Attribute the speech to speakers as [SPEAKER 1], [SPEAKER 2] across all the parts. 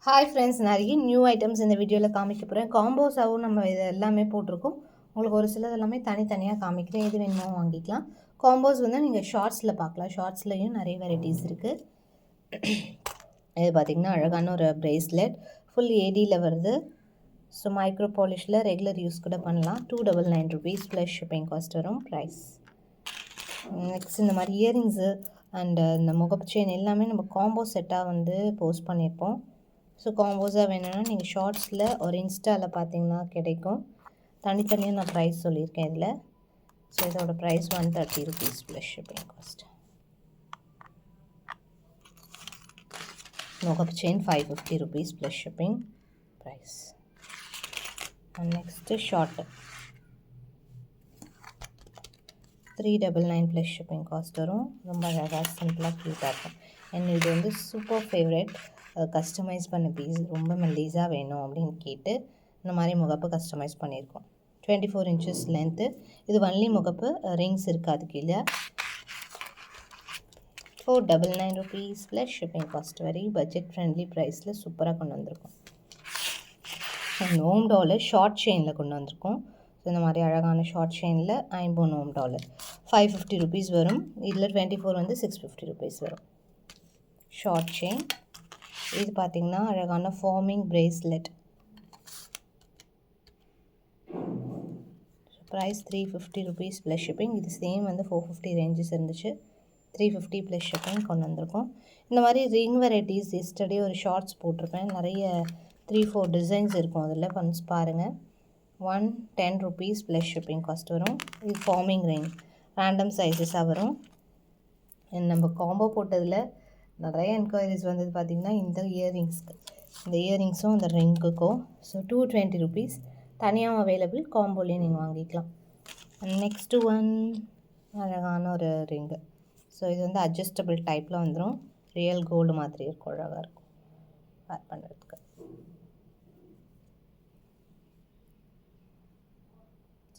[SPEAKER 1] Hi friends, நிறைய new items இந்த வீடியோவில் காமிக்க போகிறேன். காம்போஸாகவும் நம்ம இது எல்லாமே போட்டிருக்கோம். உங்களுக்கு ஒரு சிலது எல்லாமே தனித்தனியாக காமிக்கிறேன். எது வேணுமோ வாங்கிக்கலாம். காம்போஸ் வந்து நீங்கள் ஷார்ட்ஸில் பார்க்கலாம். ஷார்ட்ஸ்லையும் நிறைய வெரைட்டிஸ் இருக்குது. இது பார்த்திங்கன்னா அழகான ஒரு ப்ரேஸ்லெட் ஃபுல் ஏடியில் வருது. ஸோ மைக்ரோ பாலிஷில் ரெகுலர் யூஸ் கூட பண்ணலாம். 299 rupees ப்ளஸ் ஷிப்பிங் காஸ்ட் வரும் ப்ரைஸ். நெக்ஸ்ட் இந்த மாதிரி இயரிங்ஸு அண்டு இந்த முகப்பு செயின் எல்லாமே நம்ம காம்போ செட்டாக வந்து போஸ்ட் பண்ணியிருப்போம். ஸோ காம்போஸாக வேணும்னா நீங்கள் ஷார்ட்ஸில் ஒரு இன்ஸ்டாவில் பார்த்தீங்கன்னா கிடைக்கும். தனித்தனியாக நான் ப்ரைஸ் சொல்லியிருக்கேன் இதில். ஸோ இதோட price 130 rupees plus shipping cost. முகப்பு chain 550 rupees plus shipping price. Next short 399 plus shipping cost வரும். ரொம்ப அழகாக சிம்பிளாக க்யூட்டாக இருக்கும். அண்ட் இது வந்து சூப்பர் ஃபேவரட். கஸ்டமைஸ் பண்ண பீஸ் ரொம்ப மெல்லிஸாக வேணும் அப்படின்னு கேட்டு இந்த மாதிரி முகப்பு கஸ்டமைஸ் பண்ணியிருக்கோம். 24 inches லென்த்து. இது ஒன்லி முகப்பு, ரிங்ஸ் இருக்காது கீழே. 499 rupees plus shipping cost. Very budget friendly ப்ரைஸில் சூப்பராக கொண்டு வந்திருக்கோம். ஓம் டாலர் ஷார்ட் செயினில் கொண்டு வந்திருக்கோம். ஸோ இந்த மாதிரி அழகான ஷார்ட் செயினில் 50 ஓம் டாலர் 550 rupees வரும். இதில் 24 வந்து 650 rupees வரும். Short chain. இது பார்த்திங்கன்னா அழகான forming bracelet. Price 350 rupees plus shipping. இது சேம் வந்து 450 ரேஞ்சஸ் இருந்துச்சு. 350 ப்ளஸ் ஷிப்பிங் கொண்டு வந்திருக்கோம். இந்த மாதிரி ரிங் வெரைட்டிஸ் எஸ்டர்டே ஒரு ஷார்ட்ஸ் போட்டிருப்பேன். நிறைய 3-4 டிசைன்ஸ் இருக்கும் அதில். ஒன்ஸ் பாருங்கள். 110 rupees ப்ளஸ் ஷிப்பிங் காஸ்ட் வரும். இது ஃபார்மிங் ரிங் ரேண்டம் சைஸஸாக வரும். நம்ம காம்போ போட்டதில் நிறைய என்கொயரிஸ் வந்தது பார்த்திங்கன்னா இந்த இயரிங்ஸ்க்கு. இந்த இயரிங்ஸும் இந்த ரிங்குக்கும். ஸோ 220 rupees தனியாக அவைலபிள். காம்போலேயும் நீங்கள் வாங்கிக்கலாம். நெக்ஸ்ட்டு ஒன் அழகான ஒரு ரிங்கு. ஸோ இது வந்து அட்ஜஸ்டபிள் டைப்பில் வந்துடும். ரியல் கோல்டு மாதிரி இருக்கும். அழகாக இருக்கும் வேர் பண்ணுறதுக்கு.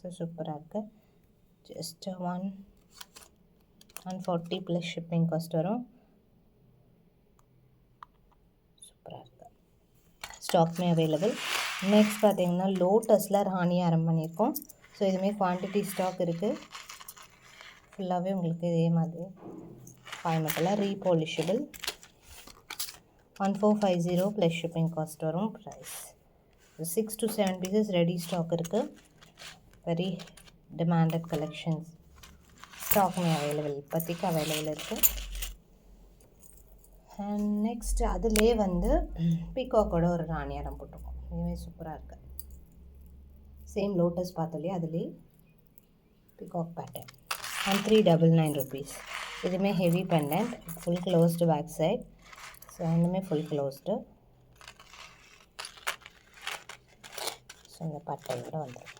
[SPEAKER 1] ஸோ சூப்பராக இருக்குது. ஜஸ்ட் 140 ப்ளஸ் ஷிப்பிங் காஸ்ட் வரும். சூப்பராக இருக்குது. ஸ்டாக்மே அவைலபிள். நெக்ஸ்ட் பார்த்தீங்கன்னா லோட்டஸில் ராணி ஆரம் பண்ணியிருக்கோம். ஸோ இதுவுமே குவான்டிட்டி ஸ்டாக் இருக்குது. ஃபுல்லாகவே உங்களுக்கு இதே மாதிரி 5 மெட்டலாக ரீபாலிஷபிள். 1450 ப்ளஸ் ஷிப்பிங் காஸ்ட் வரும் price. 6 to 7 pieces ready stock இருக்குது. Very demanded collections. ஸ்டாக்மே அவைலபிள், இப்போதைக்கு அவைலபிள் இருக்குது. அண்ட் நெக்ஸ்ட் அதிலே வந்து பீகாக்கோட ஒரு ராணி ஆரம் போட்டிருக்கோம். இதுவே சூப்பராக இருக்குது. சேம் லோட்டஸ் பார்த்தோம் இல்லையா, அதிலே பீகாக் பேட்டர்ன். 399 rupees. இதுவுமே heavy pendant, full closed back side. So ரெண்டுமே ஃபுல் க்ளோஸ்டு. ஸோ இந்த பட்டையோட வந்துடும்.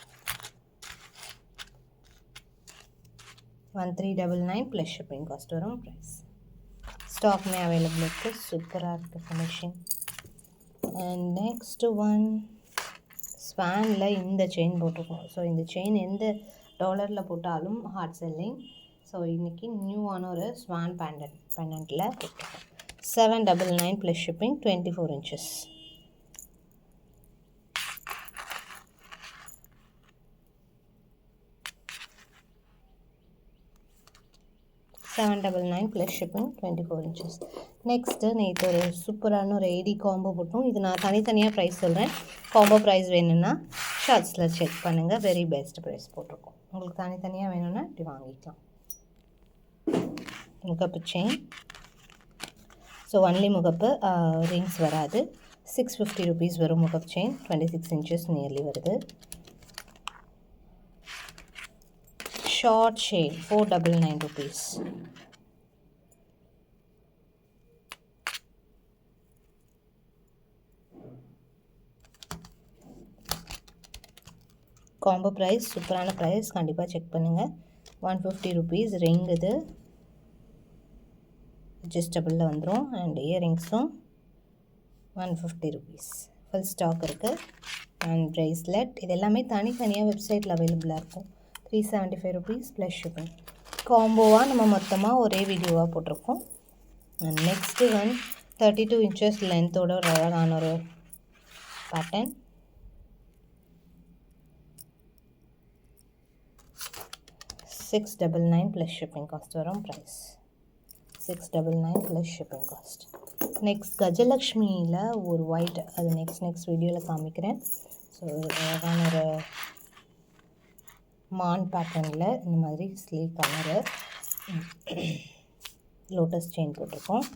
[SPEAKER 1] 1399 ப்ளஸ் ஷிப்பிங் காஸ்ட் வரும் ப்ரைஸ். ஸ்டாக்மே அவைலபிள் இருக்குது. சூப்பராக இருக்குது ஃபினிஷிங். அண்ட் நெக்ஸ்ட்டு ஒன் ஸ்வானில் இந்த செயின் போட்டிருக்கோம். ஸோ இந்த செயின் எந்த டாலரில் போட்டாலும் ஹார்ட் செல்லிங். ஸோ இன்றைக்கி நியூவான ஒரு ஸ்வான் பேண்டன்ட்டில் போட்டிருக்கோம். 799 plus shipping. 24 inches. $799 plus shipping. 24 inches. Next நேற்று ஒரு சூப்பரான ஒரு ஏடி காம்போ போட்டோம். இது நான் தனித்தனியாக ப்ரைஸ் சொல்கிறேன். காம்போ ப்ரைஸ் வேணும்னா ஷார்ட்ஸில் செக் பண்ணுங்கள். வெரி பெஸ்ட் ப்ரைஸ் போட்டிருக்கோம். உங்களுக்கு தனித்தனியாக வேணும்னா இப்படி வாங்கிக்கலாம். முகப்பு செயின். ஸோ ஒன்லி முகப்பு, ரிங்ஸ் வராது. 650 rupees வரும் முகப்பு செயின். 26 inches நியர்லி வருது. Short shade 499 rupees. Combo price சூப்பரான ப்ரைஸ், கண்டிப்பாக செக் பண்ணுங்கள். 150 rupees ரிங். இது அட்ஜஸ்டபிளில் வந்துடும். அண்ட் இயரிங்ஸும் 150 rupees. ஃபுல் ஸ்டாக் இருக்குது. And bracelet. இது எல்லாமே தனித்தனியாக வெப்சைட்டில் அவைலபிளாக இருக்கும். 375 rupees ப்ளஸ் ஷிப்பிங். காம்போவாக நம்ம மொத்தமாக ஒரே வீடியோவாக போட்டிருக்கோம். அண்ட் நெக்ஸ்ட்டு ஒன் 32 inches லென்த்தோட ஒரு அழகான ஒரு பேட்டர்ன். $699 ப்ளஸ் ஷிப்பிங் காஸ்ட் வரும் price. $699 plus shipping cost. Next கஜலக்ஷ்மியில் ஒரு ஒயிட், அது நெக்ஸ்ட் வீடியோவில் காமிக்கிறேன். ஸோ அழகான ஒரு மான் பேட்டர்னில் இந்த மாதிரி ஸ்லீவ் கலரு லோட்டஸ் செயின் போட்டிருக்கோம்.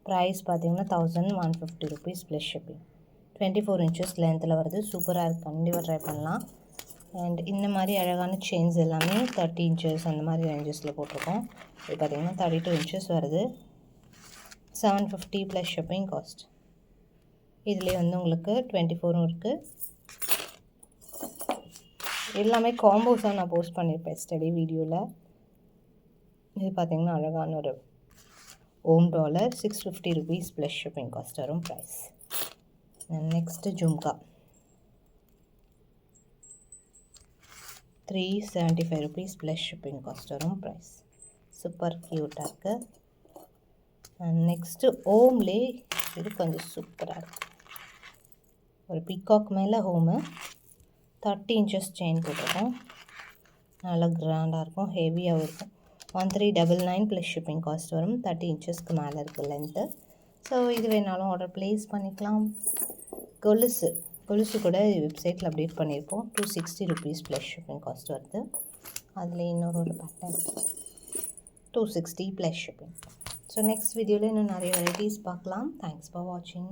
[SPEAKER 1] ப்ரைஸ் பார்த்தீங்கன்னா ₹1150 ப்ளஸ் ஷிப்பிங். 24 inches லென்த்தில் வருது. சூப்பராக இருக்குது, கண்டிப்பாக ட்ரை பண்ணலாம். அண்ட் இந்த மாதிரி அழகான செயின்ஸ் எல்லாமே 30 inches அந்த மாதிரி ரேஞ்சஸில் போட்டிருக்கோம். இது பார்த்திங்கன்னா 32 inches வருது. $750 ப்ளஸ் ஷிப்பிங் காஸ்ட். இதுலேயே வந்து உங்களுக்கு 24 இருக்குது. எல்லாமே காம்போஸாக நான் போஸ்ட் பண்ணியிருப்பேன் ஸ்டடி வீடியோவில். இது பார்த்திங்கன்னா அழகான ஒரு Om dollar. $650 plus shipping cost வரும் price. Next jhumka $375 plus shipping cost வரும் ப்ரைஸ். சூப்பர் க்யூட்டாக இருக்குது. அண்ட் நெக்ஸ்ட்டு ஓம்லே இது கொஞ்சம் சூப்பராக இருக்குது. ஒரு பிகாக் மேலே ஹோமு 30 inches செயின் போட்டிருக்கோம். நல்லா கிராண்டாக இருக்கும், ஹெவியாகவும் இருக்கும். 1399 ப்ளஸ் ஷிப்பிங் காஸ்ட் வரும். 30 inchesக்கு மேலே இருக்குது லென்த்து. ஸோ இது வேணாலும் ஆர்டர் ப்ளேஸ் பண்ணிக்கலாம். கொலுசு கூட வெப்சைட்டில் அப்டேட் பண்ணியிருப்போம். $260 ப்ளஸ் ஷிப்பிங் காஸ்ட் வருது. அதில் இன்னொரு pattern $260 plus shipping. So next வீடியோவில் இன்னும் நிறைய வெரைட்டிஸ் பார்க்கலாம். தேங்க்ஸ் ஃபார் வாட்சிங்.